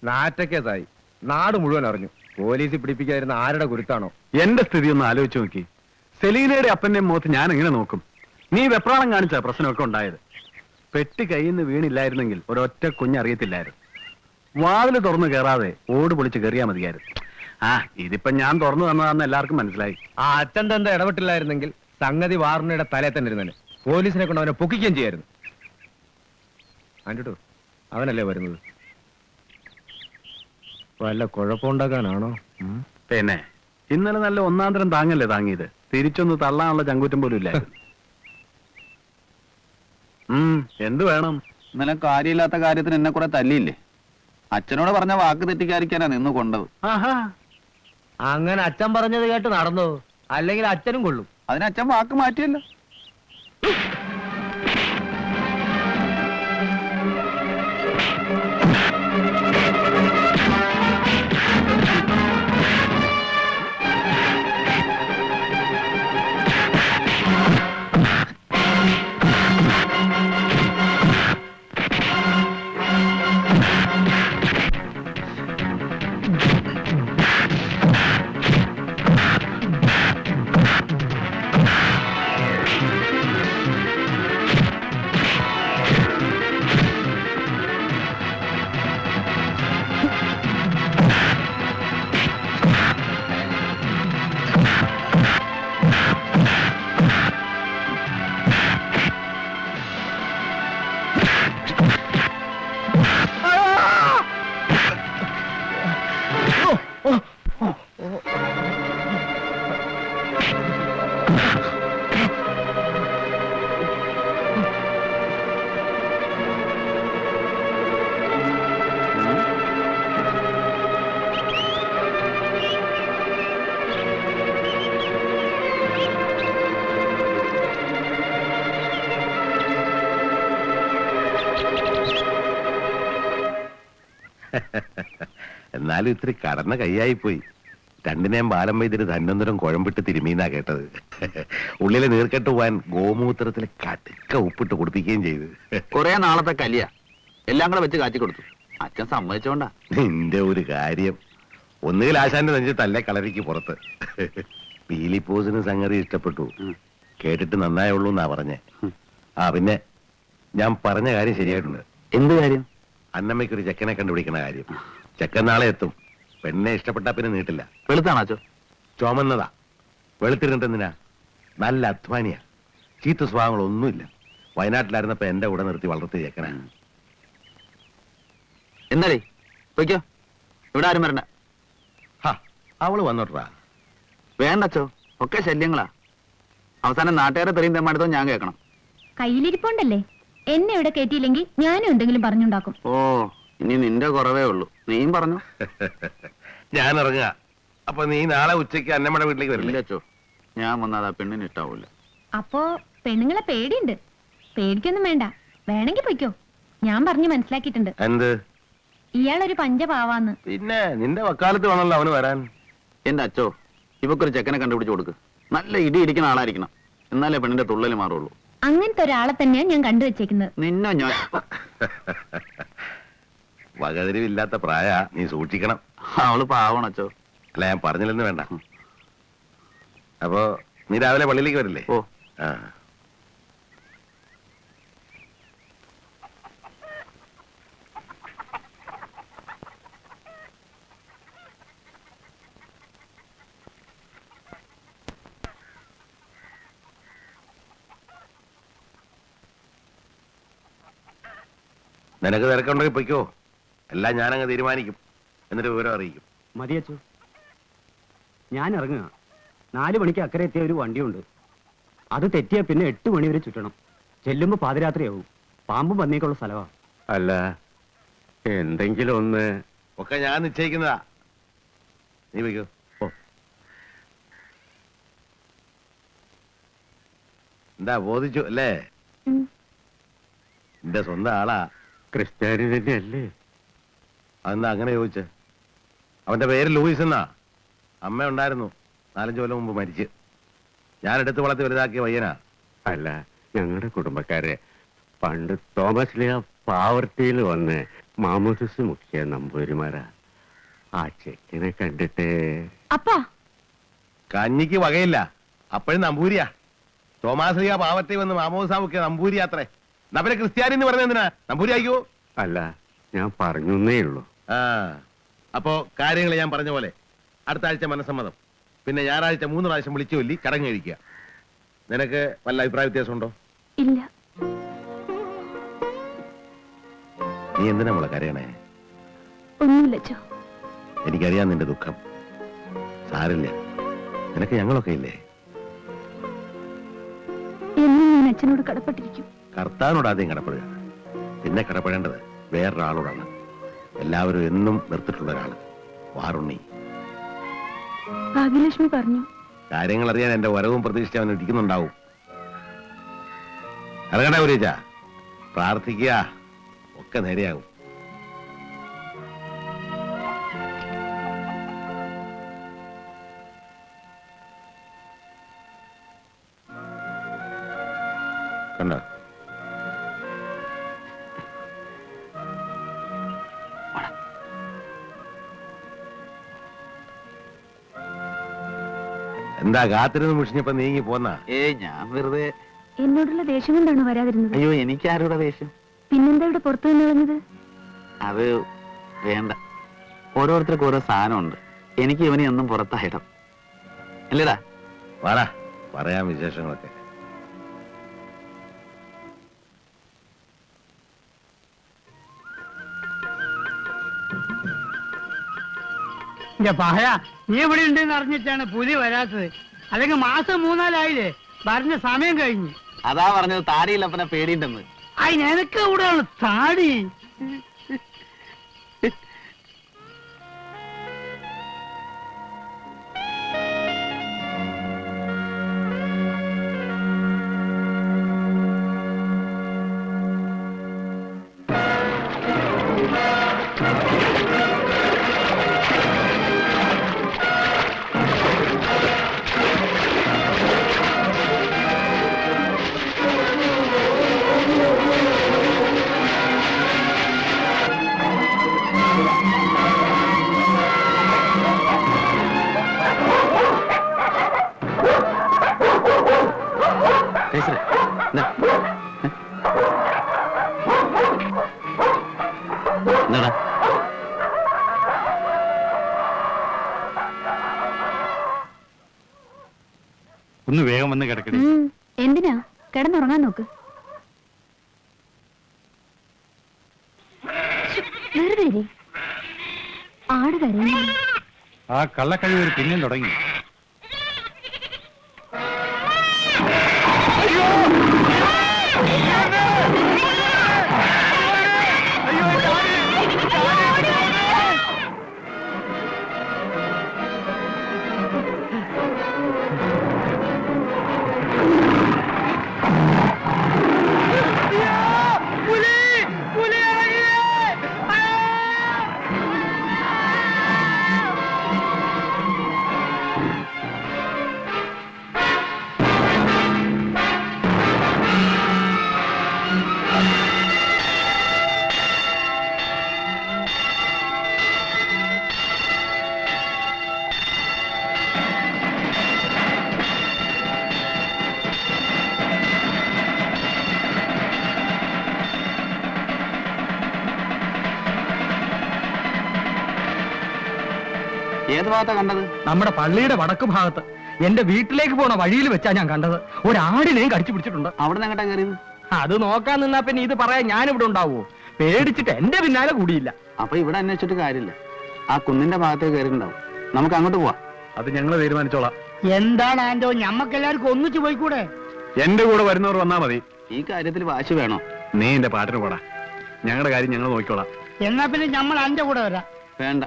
നാറ്റക്കേസായി. നാട് മുഴുവൻ അറിഞ്ഞു. പോലീസ് പിടിപ്പിക്കാതിരുന്ന ആരുടെ കുരുത്താണോ? എന്റെ സ്ഥിതി ഒന്ന് ആലോചിച്ച് നോക്കി. സെലീനയുടെ അപ്പന്റെയും മുഖത്ത് ഞാൻ എങ്ങനെ നോക്കും? നീ വെപ്രാളം കാണിച്ച പ്രശ്നമൊക്കെ ഉണ്ടായത്. പെട്ടി കയ്യിൽ നിന്ന് വീണില്ലായിരുന്നെങ്കിൽ ഒരൊറ്റ കുഞ്ഞറിയത്തില്ലായിരുന്നു. വാതില് തുറന്നു കയറാതെ ഓട് പൊളിച്ച് കയറിയാ മതിയായിരുന്നു. ആ, ഇതിപ്പോ ഞാൻ തുറന്നു തന്നതാന്ന് എല്ലാവർക്കും മനസ്സിലായി. ആ അച്ഛൻ തന്നെ ഇടപെട്ടില്ലായിരുന്നെങ്കിൽ സംഗതി വാറുണ്ണയുടെ തലേ തന്നെ ഇരുന്നേനെ. പോലീസിനെ കൊണ്ട് അവനെ പൊക്കിക്കുകയും ചെയ്യായിരുന്നു. കണ്ടിട്ടോ, അവനല്ലേ വരുന്നത്. വല്ല കുഴപ്പമുണ്ടാക്കാനാണോ? പിന്നെ ഇന്നലെ നല്ല ഒന്നാന്തരം താങ്ങല്ലേ താങ്ങിയത്. തിരിച്ചൊന്ന് തള്ളാനുള്ള ചങ്കൂറ്റം പോലും ഇല്ലായിരുന്നു. എന്ത് വേണം? ഇന്നലെ കാര്യമില്ലാത്ത കാര്യത്തിന് എന്നെ കുറെ തല്ലിയില്ലേ? അച്ഛനോട് പറഞ്ഞ വാക്ക് തെറ്റിക്കാതിരിക്കാനാ നിന്ന് കൊണ്ടത്. ആഹാ, അങ്ങനെ അച്ഛൻ പറഞ്ഞത് കേട്ട് നടന്നോ? അല്ലെങ്കിൽ അച്ഛനും കൊള്ളും. അതിന് അച്ഛൻ വാക്ക് മാറ്റിയല്ലോ. എന്നാലും ഇത്തിരി കടന്ന കൈയായിപ്പോയി. രണ്ടിനെയും ബാലം വൈദ്യര് ധന്വന്തരം കുഴമ്പിട്ട് തിരുമീന്നാ കേട്ടത്. ഉള്ളിലെ നീർക്കെട്ട് പോവാൻ ഗോമൂത്രത്തിൽ കടുക്ക ഉപ്പിട്ട് കുടിപ്പിക്കുകയും ചെയ്ത്. കുറെ നാളത്തെ കലിയ എല്ലാം കൂടെ വെച്ച് കാച്ചി കൊടുത്തു. അച്ഛൻ സമ്മതിച്ചോണ്ടാ. നിന്റെ ഒരു കാര്യം, ഒന്നുകിൽ ആശാന്റെ നെഞ്ച് തല്ലേ കളരിക്ക് പുറത്ത്. പീലിപ്പോസിന് സംഗതി ഇഷ്ടപ്പെട്ടു. കേട്ടിട്ട് നന്നായുള്ളൂ എന്നാ പറഞ്ഞേ. ആ പിന്നെ ഞാൻ പറഞ്ഞ കാര്യം ശരിയായിട്ടുണ്ട്. എന്ത് കാര്യം? അന്നമ്മയ്ക്കൊരു ചെക്കനെ കണ്ടുപിടിക്കണ കാര്യം. ചെക്കൻ നാളെ എത്തും. പെണ്ണെ ഇഷ്ടപ്പെട്ടാ പിന്നെ നീട്ടില്ല. വെളുത്താണോ? ചുമന്നതാ. വെളുത്തിരുന്നിട്ടെന്തിനാ? നല്ല അധ്വാനിയാ. ചീത്ത സ്വഭാവങ്ങളൊന്നുമില്ല. വയനാട്ടിലായിരുന്നപ്പോ എന്റെ കൂടെ നിർത്തി വളർത്തിയ ചെക്കനാ. എന്നാലേ പൊയ്ക്കോ, ഇവിടെ ആരും വരണ്ട. അവള് വന്നോട്ടാ. വേണ്ടച്ചോ, ഒക്കെ ശല്യങ്ങളാ. അവസാനം നാട്ടുകാരെ തെറിയും തെമ്മാടുത്തോ ഞാൻ കേൾക്കണം. കയ്യിലിരിപ്പുണ്ടല്ലേ, എന്നെ ഇവിടെ കയറ്റിയില്ലെങ്കിൽ ഞാനും എന്തെങ്കിലും പറഞ്ഞുണ്ടാക്കും. ഓ, ഇനി നിന്റെ കുറവേ ഉള്ളൂ. നീയും പറഞ്ഞു. ഞാൻ ഇറങ്ങുക. അപ്പൊ നീ നാളെ ഉച്ചയ്ക്ക് അന്നമ്മയുടെ വീട്ടിലേക്ക് വരില്ലേ? അച്ചോ, ഞാൻ വന്നാൽ ആ പെണ്ണിന് ഇഷ്ടാവൂല. അപ്പോ പെണ്ണുങ്ങളെ പേടിയുണ്ട്. പേടിക്കൊന്നും വേണ്ട, വേണമെങ്കിൽ പൊയ്ക്കോ. ഞാൻ പറഞ്ഞു മനസ്സിലാക്കിയിട്ടുണ്ട്. എന്ത്? ഇയാളൊരു പഞ്ചപാവാന്ന്. പിന്നെ നിന്റെ വക്കാലത്ത് വേണമല്ലോ അവന് വരാൻ. എന്റെ അച്ചോ, ഇവക്കൊരു ചെക്കനെ കണ്ടുപിടിച്ച് കൊടുക്ക്. നല്ല ഇടി ഇടിക്കുന്ന ആളായിരിക്കണം, എന്നാലേ പെണ്ണിന്റെ തുള്ളല് മാറുള്ളൂ. അങ്ങനത്തെ ഒരാളെ തന്നെയാണ് ഞാൻ കണ്ടുവച്ചേക്കുന്നത്. നിന്നെ ഞാൻ വകതിരിവില്ലാത്ത പ്രായ, നീ സൂക്ഷിക്കണം. അവള് പാവണച്ചോ. അല്ല, ഞാൻ പറഞ്ഞില്ലെന്ന് വേണ്ട. അപ്പോ നീ രാവിലെ പള്ളിയിലേക്ക് വരില്ലേ? ഓ, ആ. നിനക്ക് തിരക്കുണ്ടെങ്കിൽ പൊയ്ക്കോ. എല്ലാം ഞാനങ്ങ് തീരുമാനിക്കും. എന്നിട്ട് വിവരം അറിയിക്കും. മതിയച്ചു, ഞാൻ ഇറങ്ങുക. 4 മണിക്ക് അക്കരെ എത്തിയ ഒരു വണ്ടിയുണ്ട്. അത് തെറ്റിയാ പിന്നെ 8 മണി വരെ ചുറ്റണം. ചെല്ലുമ്പോ പാതിരാത്രിയാവും. പാമ്പും പന്നിയൊക്കെയുള്ള സ്ഥലമാ. അല്ല, എന്തെങ്കിലും ഒന്ന്. ഒക്കെ ഞാൻ നിശ്ചയിക്കുന്നതാ. നീ വയ്ക്കോ. എന്താ ബോധിച്ചു അല്ലേ? എന്റെ സ്വന്തം ആളാ. ക്രിസ്ത്യാനി തന്നെയല്ലേ? അതെന്താ അങ്ങനെ ചോദിച്ചേ? അവന്റെ പേര് ലൂയിസ് എന്നാ. അമ്മ ഉണ്ടായിരുന്നു, 4-5 കൊല്ലം മുമ്പ് മരിച്ച്. ഞാൻ എടുത്ത് വളർത്തി വലുതാക്കിയ പയ്യനാ. അല്ല, ഞങ്ങളുടെ കുടുംബക്കാരെ പണ്ട് തോമസ് ലിയ പാവർട്ടിയിൽ വന്ന് മാമോദിസ് മുഖ്യ നമ്പൂരിമാരാ. ആ ചെക്കനെ കണ്ടിട്ട് അപ്പാ കഞ്ഞിക്ക് വകയില്ല, അപ്പോഴും നമ്പൂരിയാ. തോമാശ്രീയ പാവത്തെ വന്ന് മാമോസാമുക്ക് നമ്പൂരി അത്രേ. നമ്മളെ ക്രിസ്ത്യാനി എന്ന് പറഞ്ഞ എന്തിനാ നമ്പൂരി ആയിക്കോ? അല്ല, ഞാൻ പറഞ്ഞേ ഉള്ളൂ. ആ, അപ്പോ കാര്യങ്ങൾ ഞാൻ പറഞ്ഞ പോലെ അടുത്ത ആഴ്ച മനസ്സമ്മതം, പിന്നെ ഞായറാഴ്ച 3 പ്രാവശ്യം വിളിച്ചു ചൊല്ലി ചടങ്ങ് കഴിക്കുക. നിനക്ക് വല്ല അഭിപ്രായ വ്യത്യാസമുണ്ടോ? ഇല്ല. നീ എന്തിനാ മോളെ കരയണേ? ഒന്നുമില്ല അച്ഛോ. എനിക്കറിയാം നിന്റെ ദുഃഖം. സാരില്ല, നിനക്ക് ഞങ്ങളൊക്കെ ഇല്ലേ? എന്നും ഞാൻ അച്ഛനോട് കടപ്പെട്ടിരിക്കും. കർത്താവിനോട് ആദ്യം കടപ്പെടുക, പിന്നെ കടപ്പെടേണ്ടത് വേറൊരാളോടാണ്. എല്ലാവരും എന്നും നിർത്തിട്ടുള്ള ഒരാള്, വാറുണ്ണി. ഭാഗ്യലക്ഷ്മി പറഞ്ഞു. കാര്യങ്ങൾ അറിയാൻ എന്റെ വരവും പ്രതീക്ഷിച്ച് അവൻ ഇരിക്കുന്നുണ്ടാവും. ഇറങ്ങട്ടെ ഗുരുജ, പ്രാർത്ഥിക്കുക, ഒക്കെ നേരെയാകും. കണ്ടോ? എന്താ കാത്തിരുന്ന് മുഷിഞ്ഞപ്പോ നീങ്ങി പോന്നാ? ഞാൻ വെറുതെ. എന്നോടുള്ള ദേഷ്യം കൊണ്ടാണ് വരാതിരുന്നത്. അയ്യോ, എനിക്ക് ആരുടെ ദേഷ്യം? പിന്നെന്താ ഇവിടെ പുറത്തു നിന്ന് കളഞ്ഞത്? അത് വേണ്ട. ഓരോരുത്തർക്കും ഓരോ സാധനമുണ്ട്. എനിക്ക് ഇവനെ ഒന്നും പുറത്തായിടം അല്ലേടാ. വാടാ, പറയാം വിശേഷങ്ങളൊക്കെ. പഹയ നീ ഇവിടെ ഉണ്ടെന്ന് അറിഞ്ഞിട്ടാണ് പുലി വരാത്തത്. അല്ലെങ്കിൽ മാസം 3-4 പറഞ്ഞ സമയം കഴിഞ്ഞു. അതാ പറഞ്ഞത് താടിയില്ലപ്പനെ പേടിയുണ്ടെന്ന്. അതിനെനക്ക് ഇവിടെയാണ് താടി. എന്താടാ? ഒന്ന് വേഗം വന്ന് കിടക്കണേ. എന്തിനാ? കിടന്നുറങ്ങാൻ നോക്ക്. വെറുതെ ഇരി. ആട് കരയുന്നു. ആ കള്ളക്കഴിവ് പിന്നെയും തുടങ്ങി. ഏത് ഭാഗത്താ കണ്ടത്? നമ്മുടെ പള്ളിയുടെ വടക്ക് ഭാഗത്ത് എന്റെ വീട്ടിലേക്ക് പോണ വഴിയിൽ വെച്ചാ ഞാൻ കണ്ടത്. ഒരാടിനെയും കടിച്ചു പിടിച്ചിട്ടുണ്ട്. അവിടെ നിന്ന് എങ്ങോട്ടാ കയറിയത്? അത് നോക്കാൻ നിന്നാ പിന്നെ ഇത് പറയാൻ ഞാനിവിടെ ഉണ്ടാവുമോ? പേടിച്ചിട്ട് എന്റെ പിന്നാലെ കൂടിയില്ല. അപ്പൊ ഇവിടെ അന്വേഷിച്ചിട്ട് കാര്യമില്ല. ആ കുന്നിന്റെ ഭാഗത്തേക്ക് കയറിയിട്ടുണ്ടാവും. നമുക്ക് അങ്ങോട്ട് പോവാം. അത് ഞങ്ങൾ തീരുമാനിച്ചോളാം. എന്താണ് ആൻഡോ, ഞമ്മക്കെല്ലാവർക്കും ഒന്നിച്ചു പോയിക്കൂടെ? എന്റെ കൂടെ വരുന്നവർ വന്നാ മതി. ഈ കാര്യത്തിൽ വാശി വേണോ? നീ എന്റെ പാട്ടിന് കൂടാ, ഞങ്ങളുടെ കാര്യം ഞങ്ങൾ നോക്കിക്കോളാം. എന്നാ പിന്നെ നമ്മൾ അന്റെ കൂടെ വരാം. വേണ്ട,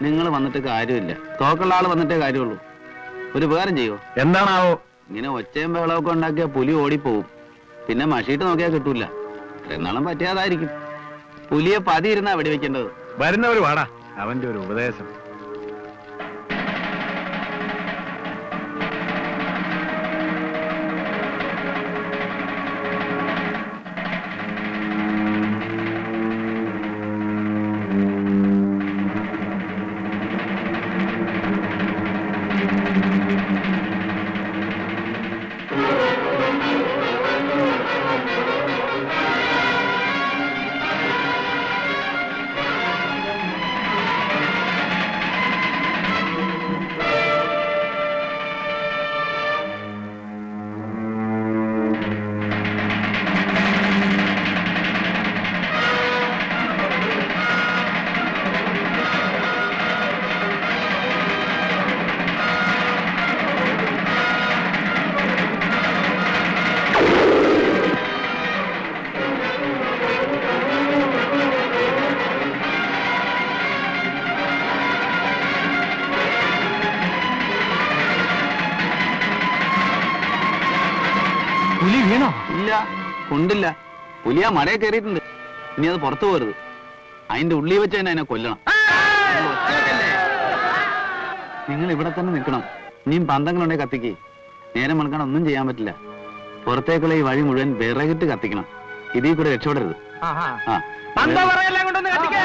നിങ്ങൾ വന്നിട്ട് കാര്യമില്ല. തോക്കുള്ള ആള് വന്നിട്ടേ കാര്യമുള്ളൂ. ഒരു ഉപകാരം ചെയ്യോ? എന്താണാവോ? ഇങ്ങനെ ഒച്ചയും ബഹളമൊക്കെ ഉണ്ടാക്കിയ പുലി ഓടിപ്പോവും. പിന്നെ മഷീട്ട് നോക്കിയാൽ കിട്ടൂല. എന്നാളും പറ്റിയാതായിരിക്കും. പുലിയെ പതിയിരുന്നാ വെടിവെക്കേണ്ടത്. വരുന്നവർ വാടാ, അവന്റെ ഒരു ഉപദേശം. ഇല്ല കൊണ്ടില്ല. പുലി ആ മലയെ കയറിയിട്ടുണ്ട്. ഇനി അത് പുറത്തു പോരുത്. അതിന്റെ ഉള്ളിൽ വെച്ച് തന്നെ അതിനെ കൊല്ലണം. നിങ്ങൾ ഇവിടെ തന്നെ നിൽക്കണം. ഇനിയും പന്തങ്ങളുണ്ടെങ്കിൽ കത്തിക്ക്. നേരം മണക്കാൻ ഒന്നും ചെയ്യാൻ പറ്റില്ല. പുറത്തേക്കുള്ള ഈ വഴി മുഴുവൻ വിറകിട്ട് കത്തിക്കണം. ഇതിൽ കൂടെ രക്ഷപ്പെടരുത്. ആ പന്തം പറയെല്ലാം കൊണ്ടൊന്ന് കത്തിക്കേ.